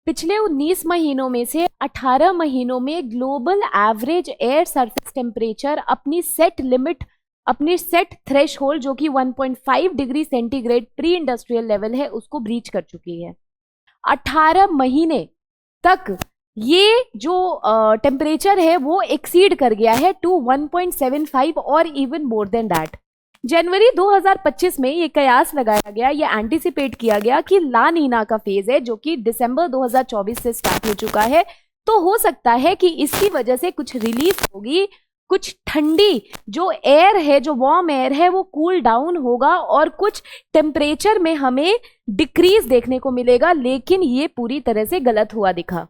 पिछले 19 महीनों में से 18 महीनों में global average air surface temperature अपनी सेट लिमिट, अपनी सेट थ्रेशहोल्ड जो कि 1.5 degree centigrade pre industrial level है, उसको ब्रीच कर चुकी है। 18 महीने तक ये जो टेम्परेचर है वो एक्सीड कर गया है टू 1.75 और इवन मोर देन दैट। जनवरी 2025 में ये कयास लगाया गया, ये एंटिसिपेट किया गया कि ला नीना का फेज है जो कि दिसंबर 2024 से स्टार्ट हो चुका है, तो हो सकता है कि इसकी वजह से कुछ रिलीफ होगी, कुछ ठंडी जो एयर है, जो वार्म एयर है वो कूल डाउन होगा और कुछ टेम्परेचर में हमें डिक्रीज देखने को मिलेगा। लेकिन ये पूरी तरह से गलत हुआ दिखा।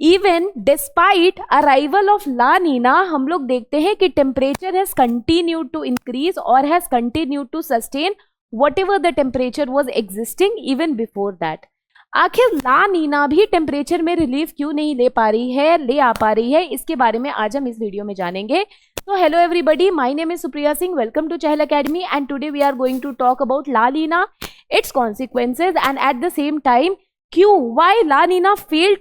Even despite arrival of La Nina हम लोग देखते हैं कि temperature has continued to increase और has continued to sustain whatever the temperature was existing even before that. आखिर ला नीना भी टेम्परेचर में रिलीफ क्यों नहीं ले पा रही है, ले आ पा रही है, इसके बारे में आज हम इस वीडियो में जानेंगे। तो hello everybody, my name is Supriya Singh, welcome to Chahal Academy and today we are going to talk about La Nina, its consequences and at the same time क्यों, why La Nina failed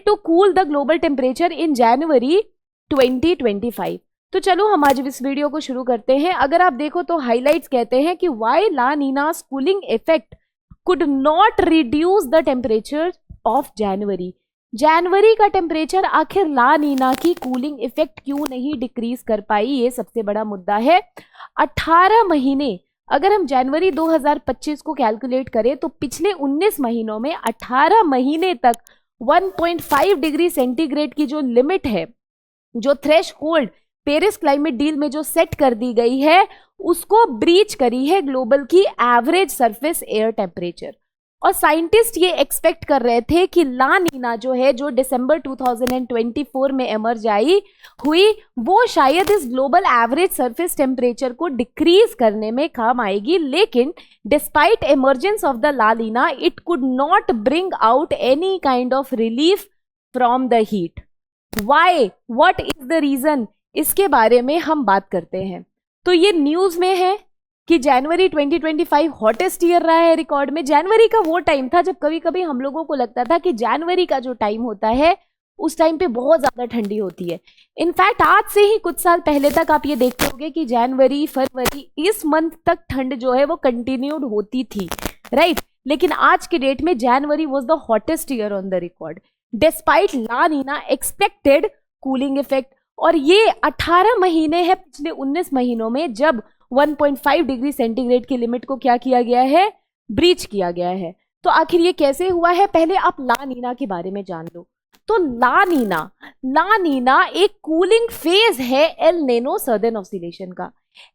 to cool the global temperature in January 2025। तो चलो हम आज इस video को शुरू करते हैं। अगर आप देखो तो हाइलाइट्स कहते हैं कि why La Nina's cooling effect could not reduce the temperature of January। जनवरी का टेम्परेचर आखिर ला नीना की कूलिंग इफेक्ट क्यों नहीं डिक्रीज कर पाई, ये सबसे बड़ा मुद्दा है। 18 महीने, अगर हम जनवरी 2025 को कैलकुलेट करें तो पिछले 19 महीनों में 18 महीने तक 1.5 डिग्री सेंटीग्रेड की जो लिमिट है, जो threshold Paris climate deal में जो सेट कर दी गई है, उसको ब्रीच करी है ग्लोबल की एवरेज सरफेस एयर टेम्परेचर। और साइंटिस्ट ये एक्सपेक्ट कर रहे थे कि ला नीना जो है, जो दिसंबर 2024 में एमर्ज हुई, वो शायद इस ग्लोबल एवरेज सरफेस टेम्परेचर को डिक्रीज करने में काम आएगी। लेकिन despite emergence of the La Nina, it could not bring out any kind of relief from the heat. Why, what is the reason, इसके बारे में हम बात करते हैं। तो ये न्यूज में है कि जनवरी 2025 हॉटेस्ट ईयर रहा है रिकॉर्ड में। जनवरी का वो टाइम था जब कभी कभी हम लोगों को लगता था कि जनवरी का जो टाइम होता है उस टाइम पे बहुत ज्यादा ठंडी होती है। इनफैक्ट आज से ही कुछ साल पहले तक आप ये देखते होंगे कि जनवरी, फरवरी, इस मंथ तक ठंड जो है वो कंटिन्यूड होती थी, राइट। लेकिन आज के डेट में January was the hottest year on the record despite La Nina expected cooling effect. और ये 18 महीने है पिछले 19 महीनों में जब 1.5 डिग्री सेंटीग्रेड की लिमिट को क्या किया गया है, ब्रीच किया गया है। तो आखिर ये कैसे हुआ है, पहले आप ला नीना के बारे में जान लो। तो ला नीना एक कूलिंग फेज है एल नीनो सदर्न ऑसिलेशन का।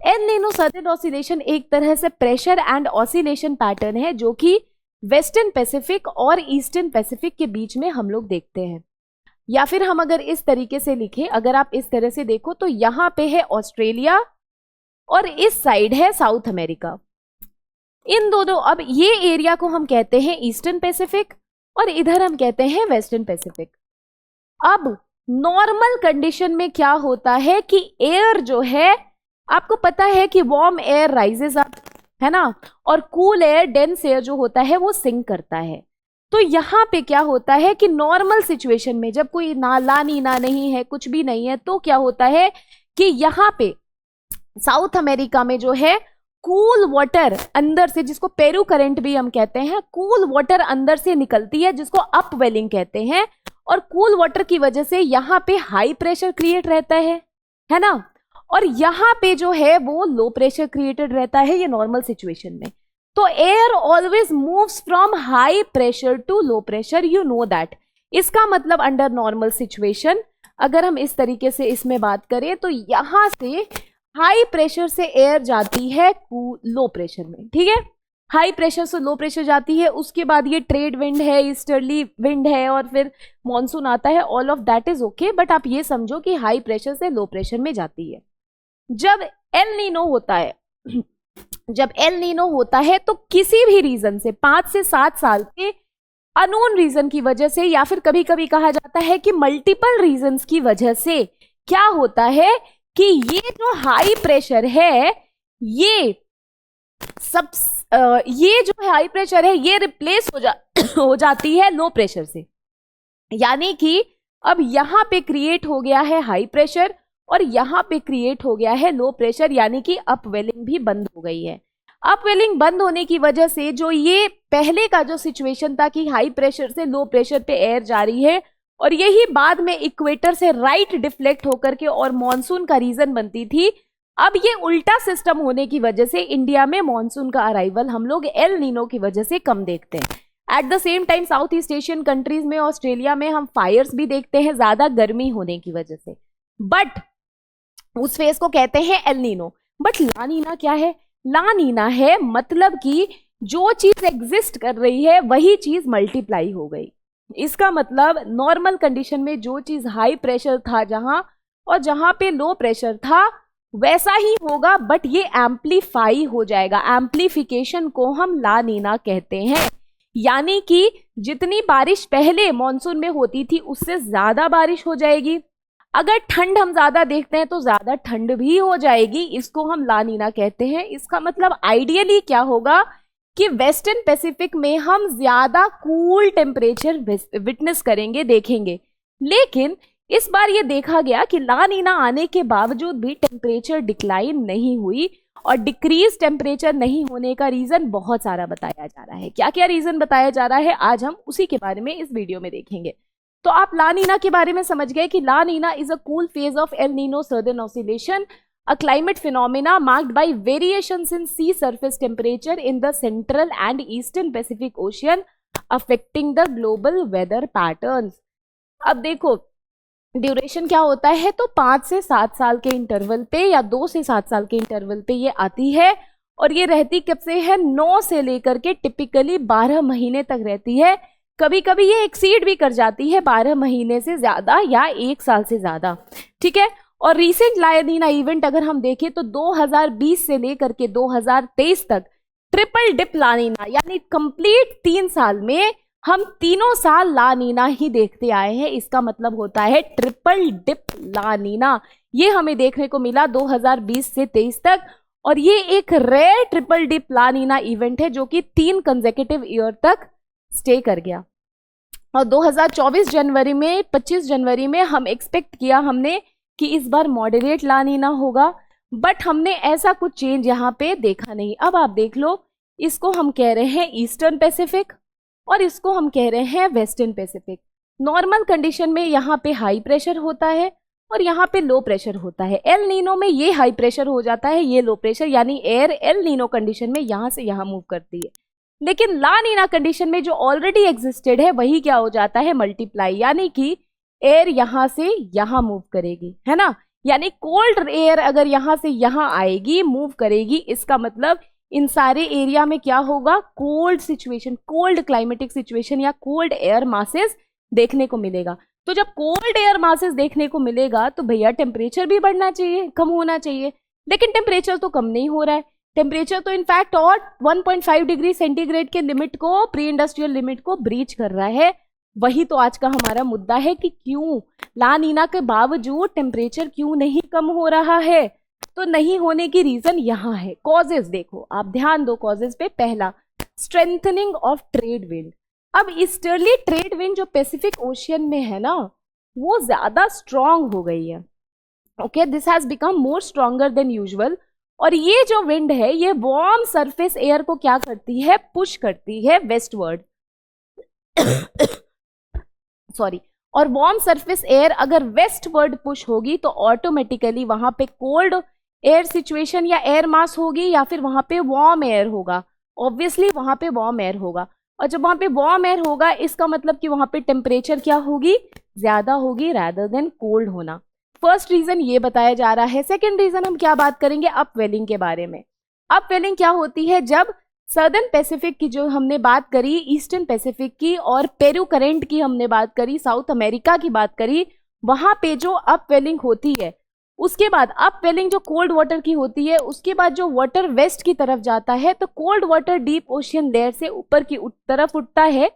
एल नीनो सदर्न ऑसिलेशन एक तरह से प्रेशर एंड ऑसिलेशन पैटर्न है जो कि वेस्टर्न पैसिफिक और ईस्टर्न पैसिफिक के बीच में हम लोग देखते हैं। या फिर हम अगर इस तरीके से लिखें, अगर आप इस तरह से देखो तो यहां पे है ऑस्ट्रेलिया और इस साइड है साउथ अमेरिका। इन दोनों, अब ये एरिया को हम कहते हैं ईस्टर्न पैसिफिक और इधर हम कहते हैं वेस्टर्न पैसिफिक। अब नॉर्मल कंडीशन में क्या होता है कि एयर जो है, आपको पता है कि वार्म एयर राइजेस अप, है ना, और कूल एयर, डेंस एयर जो होता है वो सिंक करता है। तो यहां पे क्या होता है कि नॉर्मल सिचुएशन में जब कोई ला नीना नहीं है, कुछ भी नहीं है, तो क्या होता है कि यहां पे साउथ अमेरिका में जो है कूल वाटर अंदर से, जिसको पेरू करंट भी हम कहते हैं, कूल वाटर अंदर से निकलती है जिसको अपवेलिंग कहते हैं। और कूल वाटर की वजह से यहाँ पे हाई प्रेशर क्रिएट रहता है ना, और यहाँ पे जो है वो लो प्रेशर क्रिएटेड रहता है, ये नॉर्मल सिचुएशन में। तो air always moves from high pressure to low pressure, you know that. इसका मतलब अंडर नॉर्मल सिचुएशन अगर हम इस तरीके से इसमें बात करें तो यहां से हाई प्रेशर से एयर जाती है लो प्रेशर में, ठीक है। हाई प्रेशर से लो प्रेशर जाती है, उसके बाद ये ट्रेड विंड है, ईस्टर्ली विंड है, और फिर मॉनसून आता है। All of that is okay, but आप ये समझो कि हाई प्रेशर से लो प्रेशर में जाती है। जब एल नीनो होता है तो किसी भी रीजन से 5 से 7 साल के अननोन रीजन की वजह से, या फिर कभी कभी कहा जाता है कि मल्टीपल रीजंस की वजह से, क्या होता है कि ये जो हाई प्रेशर है ये सब ये जो है हाई प्रेशर है ये रिप्लेस हो जाती है लो प्रेशर से, यानी कि अब यहां पे क्रिएट हो गया है हाई प्रेशर और यहां पे क्रिएट हो गया है लो प्रेशर, यानी कि अपवेलिंग भी बंद हो गई है। अपवेलिंग बंद होने की वजह से जो ये पहले का जो सिचुएशन था कि हाई प्रेशर से लो प्रेशर पे एयर जा रही है और यही बाद में इक्वेटर से राइट डिफ्लेक्ट होकर के और मॉनसून का रीजन बनती थी, अब ये उल्टा सिस्टम होने की वजह से इंडिया में मॉनसून का अराइवल हम लोग एल नीनो की वजह से कम देखते हैं। Eight the same time south east Asian countries में, ऑस्ट्रेलिया में हम फायर्स भी देखते हैं ज्यादा गर्मी होने की वजह से, बट उस फेज को कहते हैं एल नीनो। बट ला नीना क्या है? ला नीना है मतलब कि जो चीज एग्जिस्ट कर रही है वही चीज मल्टीप्लाई हो गई। इसका मतलब नॉर्मल कंडीशन में जो चीज हाई प्रेशर था जहां और जहां पे लो प्रेशर था वैसा ही होगा, बट ये एम्पलीफाई हो जाएगा। एम्पलीफिकेशन को हम ला नीना कहते हैं, यानी कि जितनी बारिश पहले मॉनसून में होती थी उससे ज्यादा बारिश हो जाएगी। अगर ठंड हम ज्यादा देखते हैं तो ज्यादा ठंड भी हो जाएगी, इसको हम ला नीना कहते हैं। इसका मतलब आइडियली क्या होगा कि वेस्टर्न पैसिफिक में हम ज्यादा कूल टेम्परेचर विटनेस करेंगे, देखेंगे। लेकिन इस बार ये देखा गया कि ला नीना आने के बावजूद भी टेम्परेचर डिक्लाइन नहीं हुई, और डिक्रीज टेम्परेचर नहीं होने का रीजन बहुत सारा बताया जा रहा है। क्या क्या रीजन बताया जा रहा है आज हम उसी के बारे में इस वीडियो में देखेंगे। तो आप ला नीना के बारे में समझ गए कि La Nina is a cool phase of El Nino Southern Oscillation, a climate phenomena marked by variations in sea surface temperature in the central and eastern Pacific Ocean affecting the global weather patterns। अब देखो duration क्या होता है, तो 5 से 7 साल के interval पे या 2 से 7 साल के इंटरवल पे ये आती है, और ये रहती कब से है? 9 से लेकर के टिपिकली 12 महीने तक रहती है। कभी कभी ये एक्सीड भी कर जाती है 12 महीने से ज्यादा या 1 साल से ज्यादा, ठीक है। और रीसेंट ला नीना इवेंट अगर हम देखें तो 2020 से लेकर के 2023 तक ट्रिपल डिप ला नीना, यानी कंप्लीट 3 साल में हम तीनों साल ला नीना ही देखते आए हैं। इसका मतलब होता है ट्रिपल डिप ला नीना। ये हमें देखने को मिला 2020 से 23 तक, और ये एक रेयर ट्रिपल डिप ला नीना इवेंट है जो कि 3 कंसेक्यूटिव ईयर तक स्टे कर गया। और 2024 जनवरी में 25 जनवरी में हम एक्सपेक्ट किया हमने कि इस बार मॉडरेट ला नीना होगा, बट हमने ऐसा कुछ चेंज यहाँ पे देखा नहीं। अब आप देख लो, इसको हम कह रहे हैं ईस्टर्न पैसिफिक और इसको हम कह रहे हैं वेस्टर्न पैसिफिक। नॉर्मल कंडीशन में यहाँ पे हाई प्रेशर होता है और यहाँ पे लो प्रेशर होता है। एल नीनो में ये हाई प्रेशर हो जाता है, ये लो प्रेशर, यानी एयर एल नीनो कंडीशन में यहाँ से यहाँ मूव करती है। लेकिन ला नीना कंडीशन में जो ऑलरेडी एग्जिस्टेड है वही क्या हो जाता है? मल्टीप्लाई, यानी कि एयर यहां से यहां मूव करेगी, है ना। यानी कोल्ड एयर अगर यहां से यहां आएगी, मूव करेगी, इसका मतलब इन सारे एरिया में क्या होगा? Cold situation, cold climatic situation या कोल्ड एयर मासेस देखने को मिलेगा। तो जब कोल्ड एयर मासेस देखने को मिलेगा तो भैया टेम्परेचर भी बढ़ना चाहिए, कम होना चाहिए। लेकिन टेम्परेचर तो कम नहीं हो रहा है। टेम्परेचर तो इनफैक्ट और 1.5 डिग्री सेंटीग्रेड के लिमिट को, प्री इंडस्ट्रियल लिमिट को ब्रीच कर रहा है। वही तो आज का हमारा मुद्दा है कि क्यों ला नीना के बावजूद टेम्परेचर क्यों नहीं कम हो रहा है। तो नहीं होने की रीजन यहाँ है। कॉजेज देखो, आप ध्यान दो कॉजेज पे। पहला, स्ट्रेंथनिंग ऑफ ट्रेड विंड। अब ईस्टर्ली ट्रेड विंड जो पैसिफिक ओशियन में है ना, वो ज्यादा स्ट्रांग हो गई है। Okay, this has become more stronger than usual. और ये जो विंड है ये वार्म सरफेस एयर को क्या करती है? पुश करती है वेस्टवर्ड। सॉरी। और वार्म सरफेस एयर अगर वेस्टवर्ड पुश होगी तो ऑटोमेटिकली वहां पे कोल्ड एयर सिचुएशन या एयर मास होगी, या फिर वहां पे वार्म एयर होगा। ऑब्वियसली वहां पे वार्म एयर होगा, और जब वहां पे वार्म एयर होगा इसका मतलब कि वहां पे टेम्परेचर क्या होगी? ज्यादा होगी रादर देन कोल्ड होना। फर्स्ट रीजन ये बताया जा रहा है। सेकेंड रीजन हम क्या बात करेंगे? अपवेलिंग के बारे में। अपवेलिंग क्या होती है? जब सर्दर्न पैसिफिक की जो हमने बात करी, ईस्टर्न पैसिफिक की और पेरू करेंट की हमने बात करी, साउथ अमेरिका की बात करी, वहां पे जो अपवेलिंग होती है, उसके बाद अपवेलिंग जो कोल्ड वाटर की होती है, उसके बाद जो वाटर वेस्ट की तरफ जाता है तो cold water deep ocean layer से ऊपर की तरफ उठता है,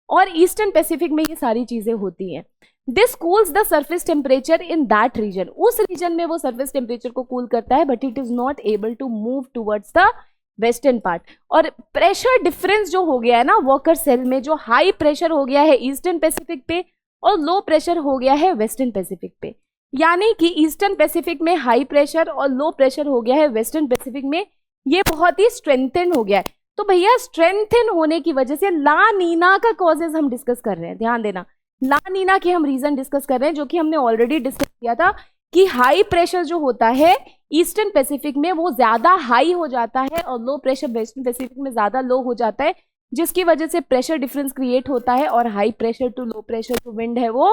और ईस्टर्न पैसिफिक में ये सारी चीजें होती हैं। This cools the surface temperature in that region. उस रीजन में वो सरफेस टेम्परेचर को कूल करता है, but it is not able to move towards the western part. और प्रेशर डिफरेंस जो हो गया है ना वॉकर सेल में, जो हाई प्रेशर हो गया है ईस्टर्न पैसिफिक पे और लो प्रेशर हो गया है वेस्टर्न पैसिफिक पे, यानी कि ईस्टर्न पैसिफिक में हाई प्रेशर और लो प्रेशर हो गया है वेस्टर्न पैसिफिक में, ये बहुत ही स्ट्रेंथन हो गया है। तो भैया स्ट्रेंथन होने की वजह से ला नीना का कॉजेज हम डिस्कस कर रहे हैं, ध्यान देना, ला नीना के हम रीजन डिस्कस कर रहे हैं, जो कि हमने ऑलरेडी डिस्कस किया था कि हाई प्रेशर जो होता है ईस्टर्न पैसिफिक में वो ज्यादा हाई हो जाता है और लो प्रेशर वेस्टर्न पैसिफिक में ज्यादा लो हो जाता है, जिसकी वजह से प्रेशर डिफरेंस क्रिएट होता है और high pressure to low pressure जो विंड है वो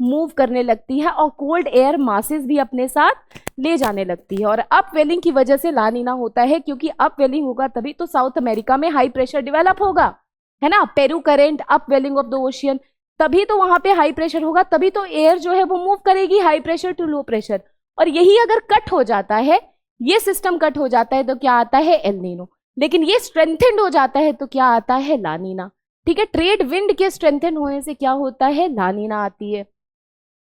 मूव करने लगती है और कोल्ड एयर मासेस भी अपने साथ ले जाने लगती है। और अप वेलिंग की वजह से ला नीना होता है, क्योंकि अप वेलिंग होगा तभी तो साउथ अमेरिका में हाई प्रेशर डेवलप होगा, है ना, Peru current, upwelling of the ocean, तभी तो वहां पे हाई प्रेशर होगा, तभी तो एयर जो है वो मूव करेगी high pressure to low pressure. और यही अगर कट हो जाता है, ये सिस्टम कट हो जाता है तो क्या आता है एल नीनो, लेकिन ये स्ट्रेंथेंड हो जाता है तो क्या आता है ला नीना। ठीक है, ट्रेड विंड के स्ट्रेंथन होने से क्या होता है, ला नीना आती है,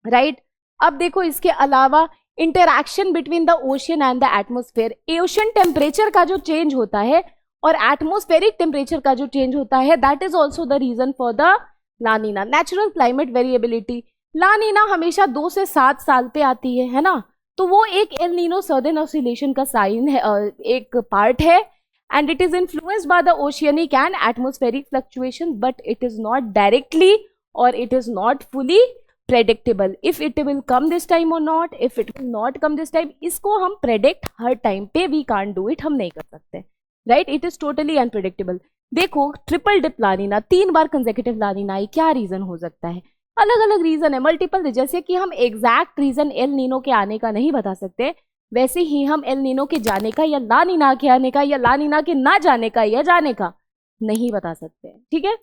राइट। अब देखो इसके अलावा interaction between the ocean and the atmosphere, ocean temperature का जो चेंज होता है और एटमोस्फेरिक टेम्परेचर का जो चेंज होता है, that is also the reason for the La Nina. Natural climate variability, La Nina हमेशा 2 से 7 साल पे आती है ना, तो वो एक एल नीनो सर्दर्न ऑसिलेशन का साइन है, एक पार्ट है, and it is influenced by the oceanic and atmospheric fluctuation, but it is not directly और it is not fully predictable if it will come this time or not, if it will not come this time, इसको हम predict हर time पे we can't do it, हम नहीं कर सकते, right, it is totally unpredictable। देखो triple dip ला नीना, 3 बार consecutive ला नीना आई, क्या reason हो सकता है, अलग अलग रीजन है, मल्टीपल, जैसे कि हम एग्जैक्ट रीजन एल नीनो के आने का नहीं बता सकते, वैसे ही हम एल नीनो के जाने का या ला नीना के आने का या ला नीना के ना जाने का या जाने का नहीं बता सकते। ठीक है,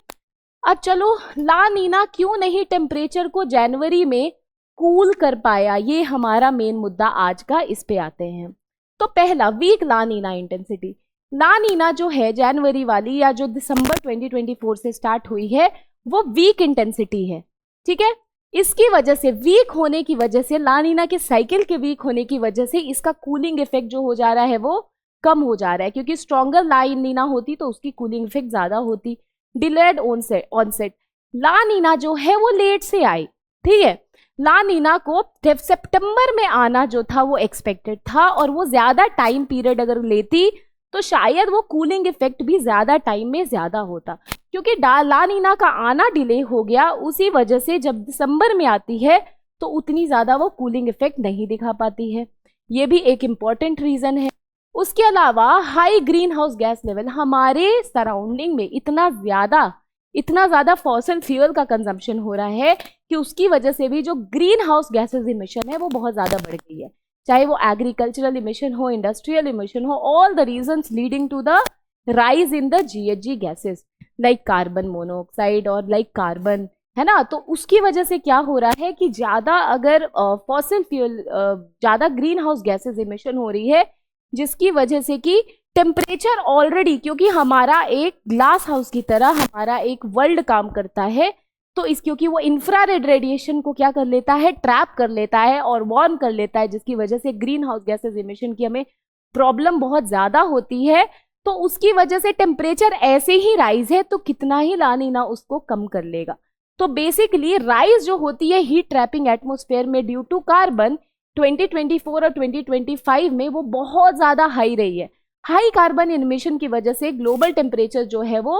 अब चलो ला नीना क्यों नहीं टेम्परेचर को जनवरी में कूल कर पाया, ये हमारा मेन मुद्दा आज का, इस पे आते हैं। तो पहला, वीक ला नीना इंटेंसिटी। ला नीना जो है जनवरी वाली या जो दिसंबर 2024 से स्टार्ट हुई है वो वीक इंटेंसिटी है। ठीक है, इसकी वजह से, वीक होने की वजह से, ला नीना के साइकिल के वीक होने की वजह से इसका कूलिंग इफेक्ट जो हो जा रहा है वो कम हो जा रहा है, क्योंकि स्ट्रॉन्गर ला नीना होती तो उसकी कूलिंग इफेक्ट ज्यादा होती। डिलेड ऑनसेट, ला नीना जो है वो लेट से आई। ठीक है, ला नीना को सितंबर में आना जो था वो एक्सपेक्टेड था, और वो ज्यादा टाइम पीरियड अगर लेती तो शायद वो कूलिंग इफेक्ट भी ज्यादा टाइम में ज्यादा होता, क्योंकि ला नीना का आना डिले हो गया, उसी वजह से जब दिसंबर में आती है तो उतनी ज्यादा वो कूलिंग इफेक्ट नहीं दिखा पाती है, ये भी एक इम्पॉर्टेंट रीजन है। उसके अलावा high green house gas level, हमारे सराउंडिंग में इतना ज्यादा फॉसिल फ्यूल का कंजम्पशन हो रहा है कि उसकी वजह से भी जो ग्रीन हाउस गैसेज इमिशन है वो बहुत ज्यादा बढ़ गई है, चाहे वो एग्रीकल्चरल इमिशन हो, इंडस्ट्रियल इमिशन हो, all the reasons leading to the rise in the GHG gases like carbon monoxide और लाइक कार्बन, है ना। तो उसकी वजह से क्या हो रहा है कि ज्यादा अगर फॉसिल फ्यूल, ज्यादा ग्रीन हाउस गैसेज इमिशन हो रही है, जिसकी वजह से कि टेम्परेचर ऑलरेडी, क्योंकि हमारा एक ग्लास हाउस की तरह हमारा एक वर्ल्ड काम करता है, तो इस क्योंकि वो इंफ्रारेड रेडिएशन को क्या कर लेता है, ट्रैप कर लेता है और वार्म कर लेता है, जिसकी वजह से ग्रीन हाउस गैसेज इमिशन की हमें प्रॉब्लम बहुत ज्यादा होती है। तो उसकी वजह से टेम्परेचर ऐसे ही राइज है तो कितना ही ला नीना उसको कम कर लेगा। तो बेसिकली राइज जो होती है हीट ट्रैपिंग एटमोस्फेयर में ड्यू टू कार्बन, 2024 और 2025 में वो बहुत ज्यादा हाई रही है। हाई कार्बन इमिशन की वजह से ग्लोबल टेम्परेचर जो है वो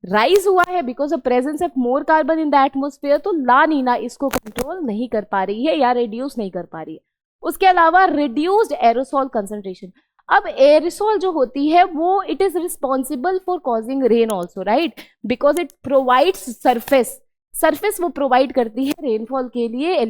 राइज हुआ है because of presence of more carbon in the atmosphere. तो ला नीना इसको कंट्रोल नहीं कर पा रही है या रिड्यूस नहीं कर पा रही है। उसके अलावा रिड्यूस्ड एरोसोल कंसंट्रेशन, अब एरोसोल जो होती है वो it is responsible for causing rain also, right, because it provides surface वो प्रोवाइड करती है रेनफॉल के लिए।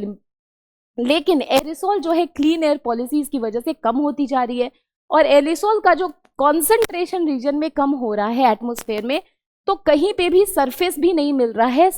लेकिन एरोसोल जो है क्लीन एयर पॉलिसीज की वजह से कम होती जा रही है, और एरोसोल का जो कॉन्सेंट्रेशन रीजन में कम हो रहा है एटमोस्फेयर में, तो कहीं पे भी सरफेस भी नहीं मिल रहा है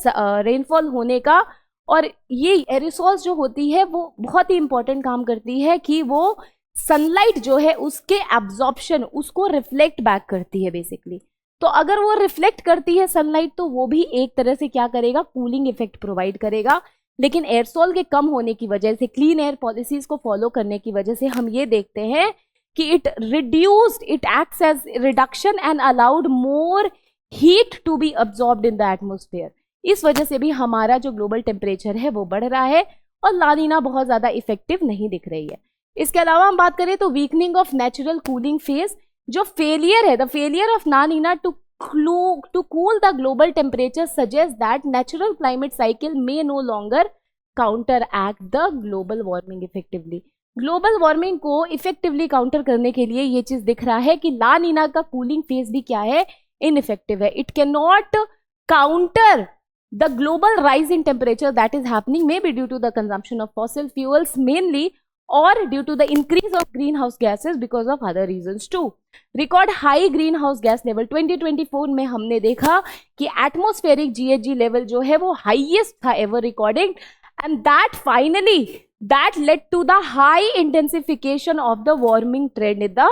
रेनफॉल होने का। और ये एरोसोल्स जो होती है वो बहुत ही इंपॉर्टेंट काम करती है कि वो सनलाइट जो है उसके एब्जॉर्प्शन, उसको रिफ्लेक्ट बैक करती है बेसिकली। तो अगर वो रिफ्लेक्ट करती है सनलाइट तो वो भी एक तरह से क्या करेगा, कूलिंग इफेक्ट प्रोवाइड करेगा। लेकिन एयरसोल के कम होने की वजह से, क्लीन एयर पॉलिसीज को फॉलो करने की वजह से हम ये देखते हैं कि it reduced, it acts as reduction and allowed more heat to be absorbed in the atmosphere. इस वजह से भी हमारा जो ग्लोबल टेम्परेचर है वो बढ़ रहा है और ला नीना बहुत ज्यादा इफेक्टिव नहीं दिख रही है। इसके अलावा हम बात करें तो weakening of natural cooling phase, जो फेलियर है, the failure of La Nina to cool the global temperature suggests that natural climate cycle may no longer counteract the global warming effectively। Global warming को effectively counter करने के लिए ये चीज दिख रहा है कि ला नीना का कूलिंग फेज भी क्या है, इनइफेक्टिव है। It can not counter the global rise in temperature that is happening, may be due to the consumption of fossil fuels mainly, or due to the increase of greenhouse gases because of other reasons too। Record high greenhouse gas level 2024 में हमने देखा कि atmospheric GHG level जो है वो highest था ever recording, and that finally that led to the high intensification of the warming trend in the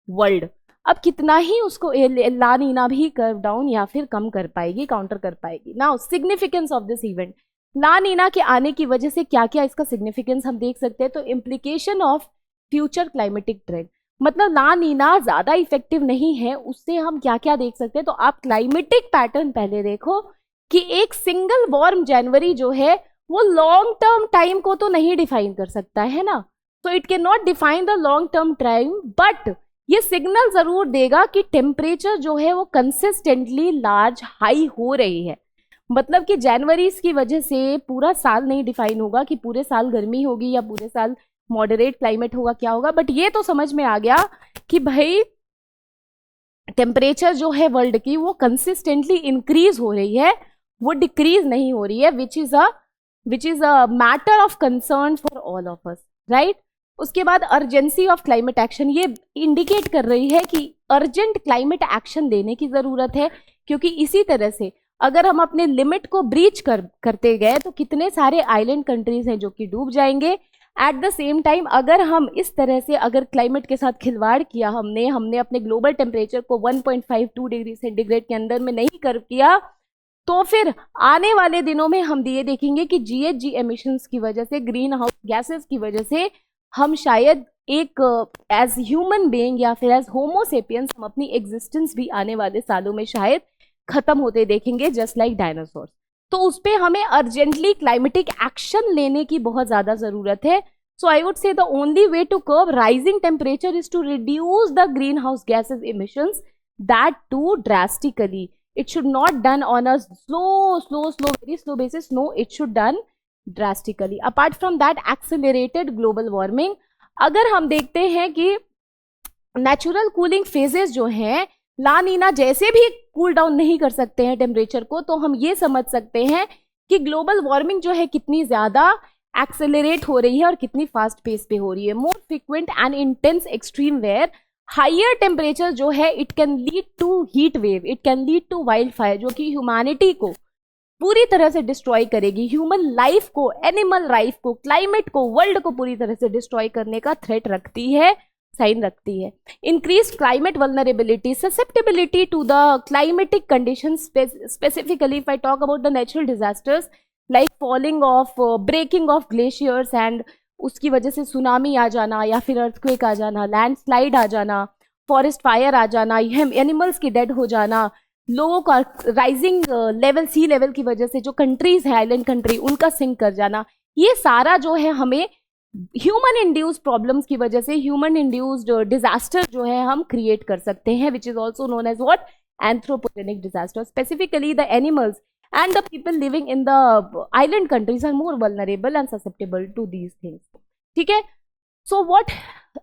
world। अब कितना ही उसको ला नीना भी कर्व डाउन या फिर कम कर पाएगी, काउंटर कर पाएगी। Now significance of this event, La Nina के आने की वजह से क्या क्या इसका सिग्निफिकेंस हम देख सकते हैं। तो implication of future climatic trend, मतलब ला नीना ज्यादा इफेक्टिव नहीं है, उससे हम क्या क्या देख सकते हैं। तो आप क्लाइमेटिक पैटर्न पहले देखो कि एक सिंगल वार्म जनवरी जो है वो लॉन्ग टर्म टाइम को तो नहीं डिफाइन कर सकता है ना, तो it can not define the long term time, but ये सिग्नल जरूर देगा कि टेम्परेचर जो है वो कंसिस्टेंटली लार्ज हाई हो रही है। मतलब कि जनवरी की वजह से पूरा साल नहीं डिफाइन होगा कि पूरे साल गर्मी होगी या पूरे साल मॉडरेट क्लाइमेट होगा, क्या होगा, बट ये तो समझ में आ गया कि भाई टेम्परेचर जो है वर्ल्ड की वो कंसिस्टेंटली इंक्रीज हो रही है, वो डिक्रीज नहीं हो रही है, which is a matter of concern for all of us, right. उसके बाद अर्जेंसी ऑफ क्लाइमेट एक्शन, ये इंडिकेट कर रही है कि अर्जेंट क्लाइमेट एक्शन लेने की जरूरत है, क्योंकि इसी तरह से अगर हम अपने लिमिट को ब्रीच करते गए तो कितने सारे आइलैंड कंट्रीज हैं जो कि डूब जाएंगे। एट द सेम टाइम अगर हम इस तरह से अगर क्लाइमेट के साथ खिलवाड़ किया, हमने अपने ग्लोबल टेम्परेचर को 1.52 डिग्री सेंटीग्रेड के अंदर में नहीं कर किया, तो फिर आने वाले दिनों में हम ये देखेंगे कि जीएचजी एमिशंस की वजह से, ग्रीन हाउस गैसेस की वजह से हम शायद एक एज ह्यूमन बीइंग या फिर एज होमोसेपियंस हम अपनी एग्जिस्टेंस भी आने वाले सालों में शायद खत्म होते देखेंगे, जस्ट लाइक डायनासोर। तो उस पर हमें अर्जेंटली क्लाइमेटिक एक्शन लेने की बहुत ज्यादा जरूरत है। So I would say the only way to curb rising temperature is to reduce the greenhouse gases emissions, that too drastically. It should not done on a very slow basis. No, it should done drastically. Apart from that, accelerated global warming. अगर हम देखते हैं कि natural cooling phases जो हैं, ला नीना जैसे भी cool down नहीं कर सकते हैं टेम्परेचर को, तो हम ये समझ सकते हैं कि ग्लोबल वार्मिंग जो है कितनी ज्यादा एक्सेलरेट हो रही है और कितनी फास्ट पेस पे हो रही है। More frequent and intense extreme weather, higher temperature जो है it can lead to heat wave, it can lead to wildfire, जो कि ह्यूमैनिटी को पूरी तरह से डिस्ट्रॉय करेगी, ह्यूमन लाइफ को, एनिमल लाइफ को, क्लाइमेट को, वर्ल्ड को पूरी तरह से डिस्ट्रॉय करने का थ्रेट रखती है, साइन रखती है। Increase climate vulnerability, susceptibility to the climatic condition, specifically if I talk about the natural disasters like falling of, breaking of glaciers and उसकी वजह से सुनामी आ जाना या फिर अर्थक्वेक आ जाना, लैंडस्लाइड आ जाना, फॉरेस्ट फायर आ जाना, एनिमल्स की डेड हो जाना, लोगों का राइजिंग लेवल, सी लेवल की वजह से जो कंट्रीज है आइलैंड कंट्री उनका सिंक कर जाना, ये सारा जो है हमें ह्यूमन इंड्यूस्ड प्रॉब्लम्स की वजह से, ह्यूमन इंड्यूस्ड डिजास्टर जो है हम क्रिएट कर सकते हैं, which is also known as what, anthropogenic disaster. Specifically the animals and the people living in the island countries are more vulnerable and susceptible to these things. ठीक है, so what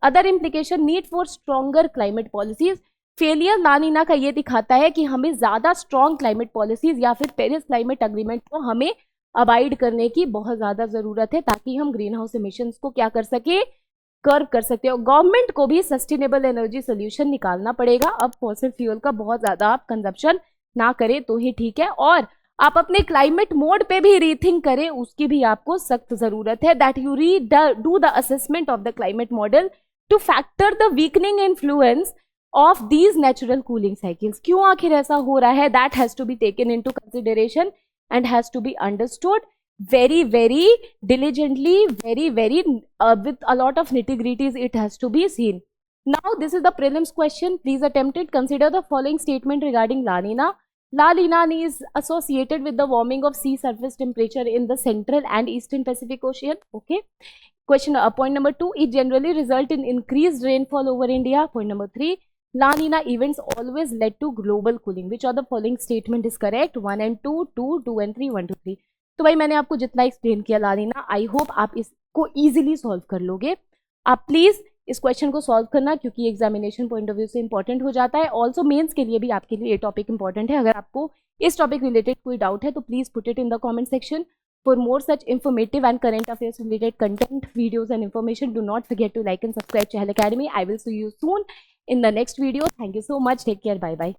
other implication, need for stronger climate policies। Failure La Nina का ये दिखाता है कि हमें ज्यादा strong climate policies या फिर पेरिस क्लाइमेट अग्रीमेंट को हमें अबाइड करने की बहुत ज्यादा जरूरत है, ताकि हम ग्रीन हाउस इमिशंस को क्या कर सके, कर्व कर सकते हो। गवर्नमेंट को भी सस्टेनेबल एनर्जी सोल्यूशन निकालना पड़ेगा। अब फॉसिल फ्यूल का बहुत ज्यादा आप कंजप्शन ना करें तो ही ठीक है, और आप अपने क्लाइमेट मोड पे भी रीथिंक करें, उसकी भी आपको सख्त जरूरत है। That you do the assessment of the climate model to factor the weakening influence of these natural cooling cycles. क्यों आखिर ऐसा हो रहा है, that has to be taken into consideration and has to be understood very very diligently, very with a lot of nitty-gritties it has to be seen. Now this is the prelims question. Please attempt it. Consider the following statement regarding La Nina. La Nina is associated with the warming of sea surface temperature in the central and eastern Pacific Ocean. Okay. Question point number 2. It generally result in increased rainfall over India. Point number 3. La Nina events always led to global cooling. Which of the following statement is correct? 1 and 2, 2, 2 and 3, 1, 2, 3. तो भाई मैंने आपको जितना explain किया ला Neena, I hope आप इसको easily solve कर लोगे. आप प्लीज इस क्वेश्चन को सॉल्व करना क्योंकि एग्जामिनेशन पॉइंट ऑफ व्यू से इंपॉर्टेंट हो जाता है. ऑल्सो मेंस के लिए भी आपके लिए ये टॉपिक इंपॉर्टेंट है. अगर आपको इस टॉपिक रिलेटेड कोई डाउट है तो please put it in the comment section. For more such informative and current affairs related content, videos and information, do not forget to like and subscribe Chahal Academy. I will see you soon in the next video. Thank you so much. Take care. Bye bye.